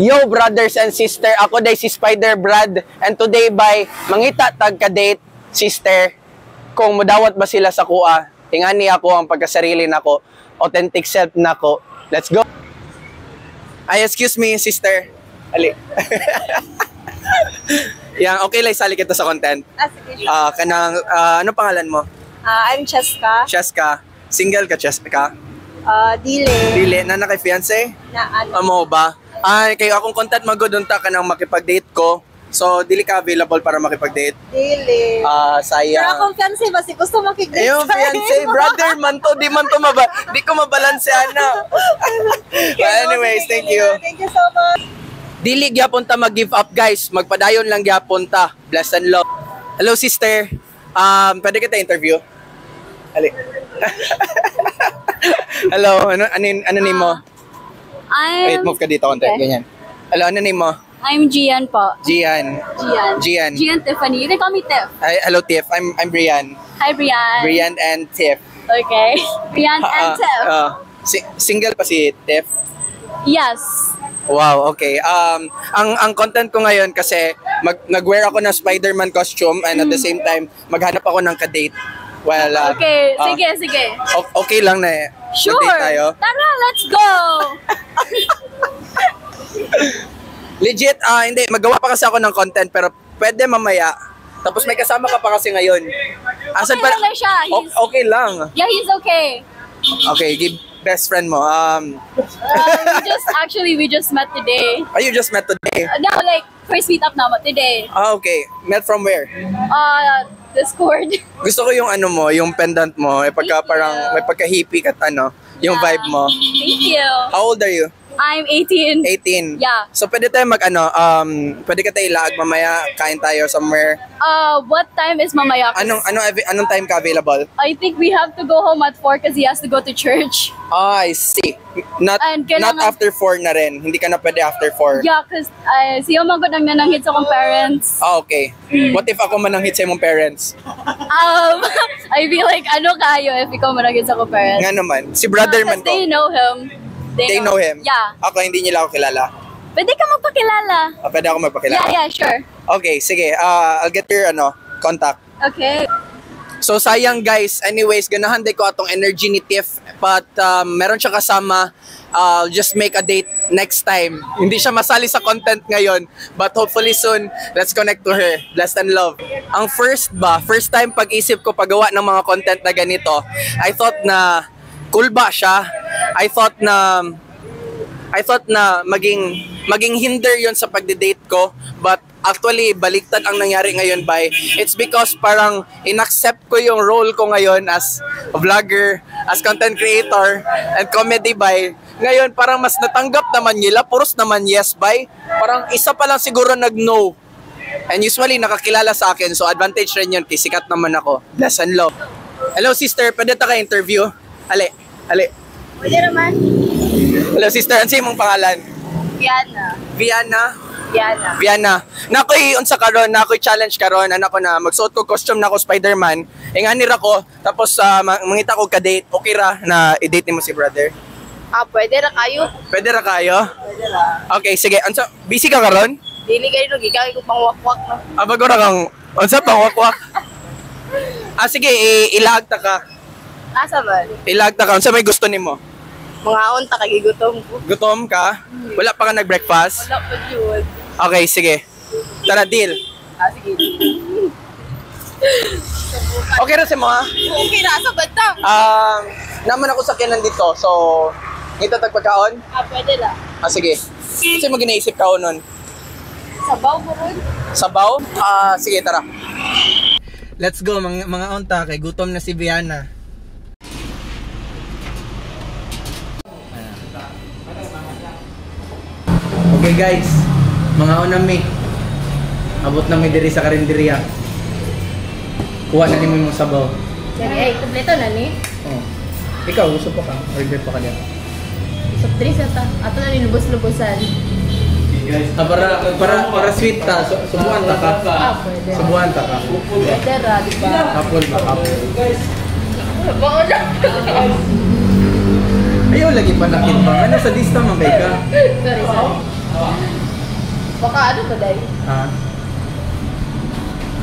Yo brothers and sister, ako day si Spider Brad and today by mangita tag ka-date sister kung mudawat ba sila sa kuha. Ingani ako ang pagkasarili nako, authentic self nako. Let's go. Ay, excuse me sister. Ali. Yang okay lang sali kita sa content. Sige. Kanang ano pangalan mo? I'm Cheska. Cheska. Single ka Cheska? Dile. Dile na kay fiance? Na ano? Amo ba? Ay, kayo akong content magudunta ka nang makipag-date ko. So, dili ka available para makipag-date? Dile. Sayang. Pero akong fiancé ba? Si gusto makikita. Yung fiancé, brother man to. Di man to di ko mabalanse, ana. But anyways, thank you. Thank you so much. Dili gyapon ta mag-give up, guys. Magpadayon lang gyapon ta. Bless and love. Hello, sister. Pwede kita interview? Ali. Hello, ano name mo? Wait, move ka dito konti. Okay. Ganyan. Hello, ano name mo? I'm Gian po. Gian. Gian Tiffany. You can call me Tiff. Hi, hello, Tiff. I'm Brian. Hi, Brian. Brian and Tiff. Okay. Brian and Tiff. Single pa si Tiff? Yes. Wow, okay. Ang content ko ngayon kasi nag-wear ako ng Spider-Man costume and at the same time maghanap ako ng ka-date. Well, okay, sige. Okay lang na sure. Mag-date tayo. Tara, let's go. Legit, hindi. Magawa pa kasi ako ng content pero pwede mamaya. Tapos may kasama ka pa kasi ngayon. Asan okay lang siya. Okay lang. Yeah, he's okay. Okay, give best friend mo. We just met today. Oh, you just met today? No, like, first meet up naman today. Okay. Met from where? Discord. Gusto ko yung ano mo, yung pendant mo. Parang may pagka-hippie kat yung vibe mo. Thank you. How old are you? I'm 18. 18? Yeah. So pwede tayo pwede ka tayo ilag mamaya, kain tayo somewhere. What time is mamaya? Anong time ka available? I think we have to go home at 4 because he has to go to church. I see. Not after 4 na rin. Hindi ka na pwede after 4. Yeah, because siya magod ang nananghit sa akong parents. Okay. What if ako mananghit sa imong parents? I feel like kayo if ikaw mananghit sa akong parents. Nga naman. Si brother man ko. They know him. They know him? Yeah. Ako, hindi nila ako kilala. Pwede ka magpakilala. Pwede ako magpakilala? Yeah, sure. Okay, sige. I'll get your contact. Okay. So, sayang guys. Anyways, ganahan din ko atong energy ni Tiff. But meron siya kasama. I'll just make a date next time. Hindi siya masali sa content ngayon. But hopefully soon, let's connect to her. Blessed and love. Ang first time pag-isip ko paggawa ng mga content na ganito, I thought na cool ba siya? I thought na maging hinder yon sa pagde-date ko, but actually baliktad ang nangyari ngayon by it's because parang inaccept ko yung role ko ngayon as a vlogger, as content creator and comedy by ngayon parang mas natanggap naman nila, puros naman yes by parang isa pa lang siguro nag-no and usually nakakilala sa akin, so advantage rin yun kasi sikat naman ako. Bless and love. Hello sister, pwede ta ka interview? Ali. Pwede naman. Hello sister, ano mong pangalan? Viana. Nakoy unsa karon, nakoy challenge karon, ko na magsuot ko costume na ako Spider-Man. Nganira ko tapos mangita ko ka-date. Okay ra na i-date nimo si brother? Pwede ra kayo. Pwede ra. Okay, sige. Unsa busy ka karon? Dili kayo gigay ko pangwakwak no. Bago ra kang unsa pangwakwak? Sige, ilag ta ka. Asa ba? Ilag ta ka. Unsa may gusto nimo? Mga unta kay gutom ko. Gutom ka? Wala pa ka nag-breakfast? Wala pa jud. Okay, sige. Tara, deal. Sige. Okay ra si mo ha? Okay ra sa bata. Naman ako sa kinan dito. So, ngito tagpagkaon? Pwede la. Sige. Kasi mo ginaisip ka nun? Sabaw mo ron. Sabaw? Sige, tara. Let's go, mga unta. Kay gutom na si Viana. Okay guys, mga unami. Abot na may diri sa karinderiya. Kuha na nimo yung sabaw. Ay, kompleto na ni. Ikaw, gusto pa ka? Order pa ka diyan. Soft drinks ata. Ato na linubos-lubosan. Para sweet ta, subuan ta ka. Pwede. Subuan ta ka. Pwede ra, di ba? Apple ba? Apple. Baon na. Ayaw lagi panakin ba? Ano sa lista man kay ka? Sorry. Baka ano ba dahil? Ha?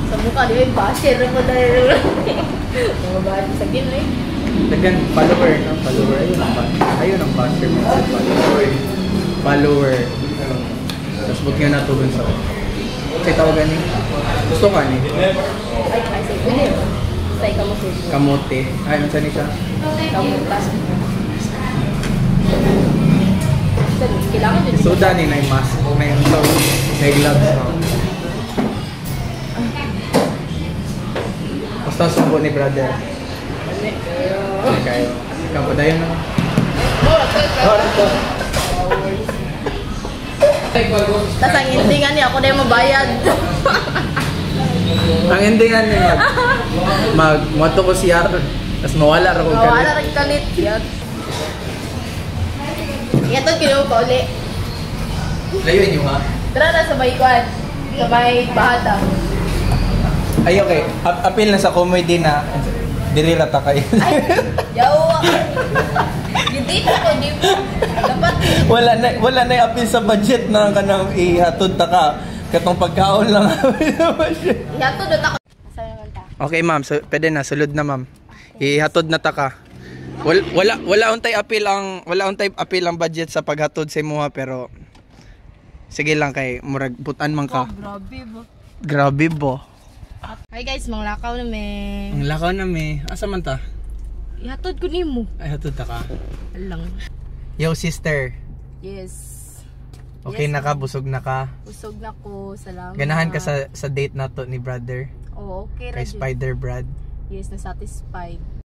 Sa mukha di ba yung basher mo dahil. Mga bahay sa gin eh. Dagan, follower, no? Follower. Ayun ang basher mo. Follower. Tapos buti nga natulong sa kasi tawagan niyo. Gusto ka ni? Ay, say, pwede. Say, kamuti. Kamote. Ay, ano saan siya? Kamutas. Kailangan din. Suda ni na yung mask. Na yung gloves. No? Basta sumbo ni brother. Okay. Kapo dayon na. Tapos ang endingan niya, ako na yung mabayad. Ang endingan niya mato ko siya. Tapos mawala ra ko kalit. Mawala rin kalit. Yan. Ito, kinuha pa uli. Layuin niyo ha? Tara na sa may kwan. Sa may bahata. Ay okay. Apil na sa comedy na diri rata kayo. Ay, yawa. Hindi ko, di mo. Dapat. wala na apil sa budget na kanang ihatod ta ka. Katong pagkaon lang. Ihatod na ako. Saan naman ta? Okay ma'am, so, pwede na sulod na ma'am. Ihatod na ta ka. Wala untay apil ang budget sa paghatod sa imuha pero sige lang kay murag butan man ka. Grabe ba? Grabe bo. Hi guys, manglakaw na me. Ang lakaw na me. Asa man ta? Ihatod ko nimo. Ay hatod ta ka. Alang. Yo sister. Yes. Okay Yes, na ka, busog na ka. Usog na ko. Salamat. Ganahan ka sa date na to ni brother. Oh, okay ra Kay jud. Spider Brad. Yes, na satisfied.